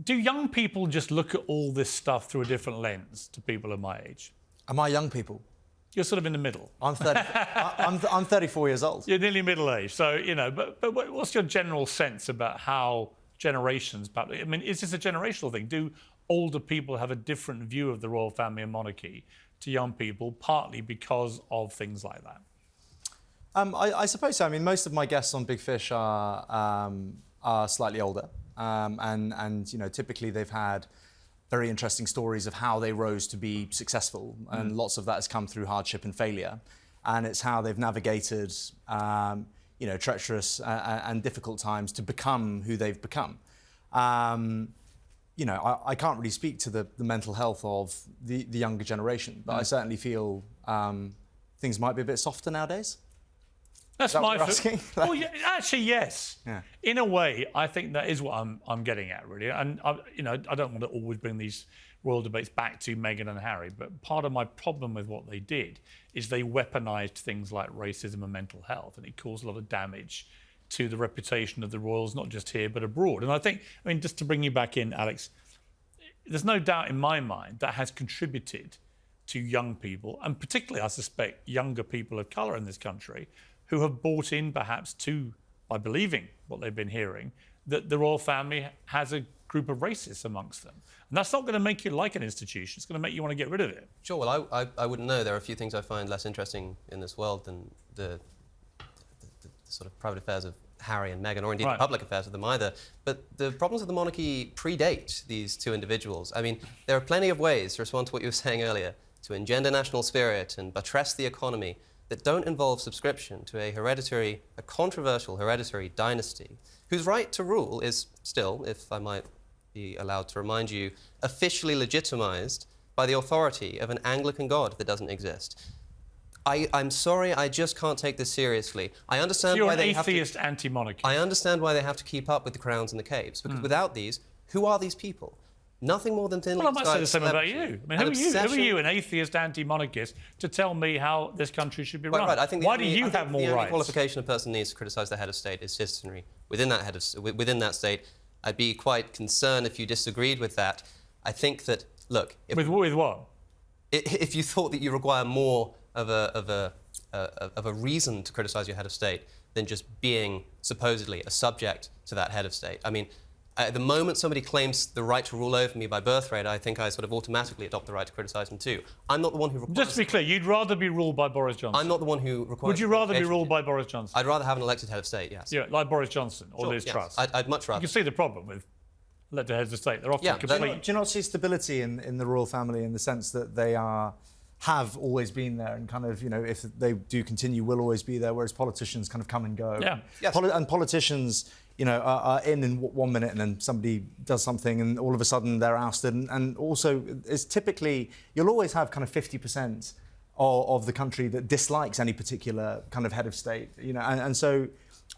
Do young people just look at all this stuff through a different lens to people of my age? Am I young people? You're sort of in the middle. I'm 30, I'm 34 years old. You're nearly middle-aged, so, you know, but what's your general sense about how generations... I mean, is this a generational thing? Do older people have a different view of the royal family and monarchy to young people, partly because of things like that? I suppose so. I mean, most of my guests on Big Fish are slightly older. And you know, typically they've had very interesting stories of how they rose to be successful, and lots of that has come through hardship and failure, and it's how they've navigated you know, treacherous and difficult times to become who they've become. You know, I can't really speak to the mental health of the younger generation, but I certainly feel things might be a bit softer nowadays. That's my asking. Well, yeah, actually, yes. Yeah. In a way, I think that is what I'm getting at, really. And you know, I don't want to always bring these royal debates back to Meghan and Harry, but part of my problem with what they did is they weaponized things like racism and mental health, and it caused a lot of damage to the reputation of the royals, not just here but abroad. And I think, I mean, just to bring you back in, Alex, there's no doubt in my mind that has contributed to young people, and particularly, I suspect, younger people of colour in this country, who have bought in, perhaps, by believing what they've been hearing, that the royal family has a group of racists amongst them. And that's not going to make you like an institution. It's going to make you want to get rid of it. Sure, well, I wouldn't know. There are a few things I find less interesting in this world than the sort of private affairs of Harry and Meghan, or indeed the public affairs of them either. But the problems of the monarchy predate these two individuals. I mean, there are plenty of ways, to respond to what you were saying earlier, to engender national spirit and buttress the economy that don't involve subscription to a controversial hereditary dynasty, whose right to rule is still, if I might be allowed to remind you, officially legitimised by the authority of an Anglican God that doesn't exist. I'm sorry, I just can't take this seriously. I understand so why they have to... You're an atheist anti-monarchy. I understand why they have to keep up with the crowns and the capes, because without these, who are these people? Nothing more than thinly... Well, I might say the same about you. I mean, who are you, an atheist anti-monarchist, to tell me how this country should be run? Right. I think why do you have more rights? The only qualification a person needs to criticise the head of state is citizenry. Within that state, I'd be quite concerned if you disagreed with that. I think that, look... With what? If you thought that you require more of a reason to criticise your head of state than just being, supposedly, a subject to that head of state. I mean, at the moment somebody claims the right to rule over me by birthright, I think I sort of automatically adopt the right to criticise them too. I'm not the one who requires... Just to be clear, you'd rather be ruled by Boris Johnson? I'm not the one who requires... Would you rather be ruled by Boris Johnson? I'd rather have an elected head of state, yes. Yeah, like Boris Johnson or Sure, Liz yes. Truss? I'd much rather. You can see the problem with elected heads of state. They're often complete... Do you not see stability in the royal family in the sense that they have always been there, and kind of, you know, if they do continue, will always be there, whereas politicians kind of come and go. Yeah. Yes. And politicians, you know, are in 1 minute, and then somebody does something and all of a sudden they're ousted. And also, it's typically, you'll always have kind of 50% of the country that dislikes any particular kind of head of state, you know, and so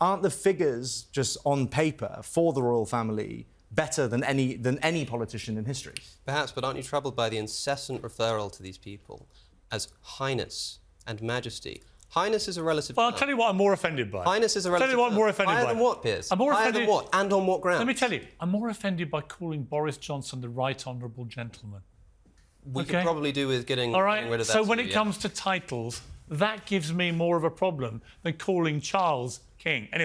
aren't the figures just on paper for the royal family better than any politician in history? Perhaps, but aren't you troubled by the incessant referral to these people as Highness and Majesty? Highness is a relative... Well, I'll tell you what I'm more offended by. Highness is a relative... Tell you what I'm more offended by. Higher than what, Piers? I'm more Higher offended... than what? And on what grounds? Let me tell you, I'm more offended by calling Boris Johnson the Right Honourable Gentleman. We could probably do with getting rid of that. So when it comes to titles, that gives me more of a problem than calling Charles King. Anyway.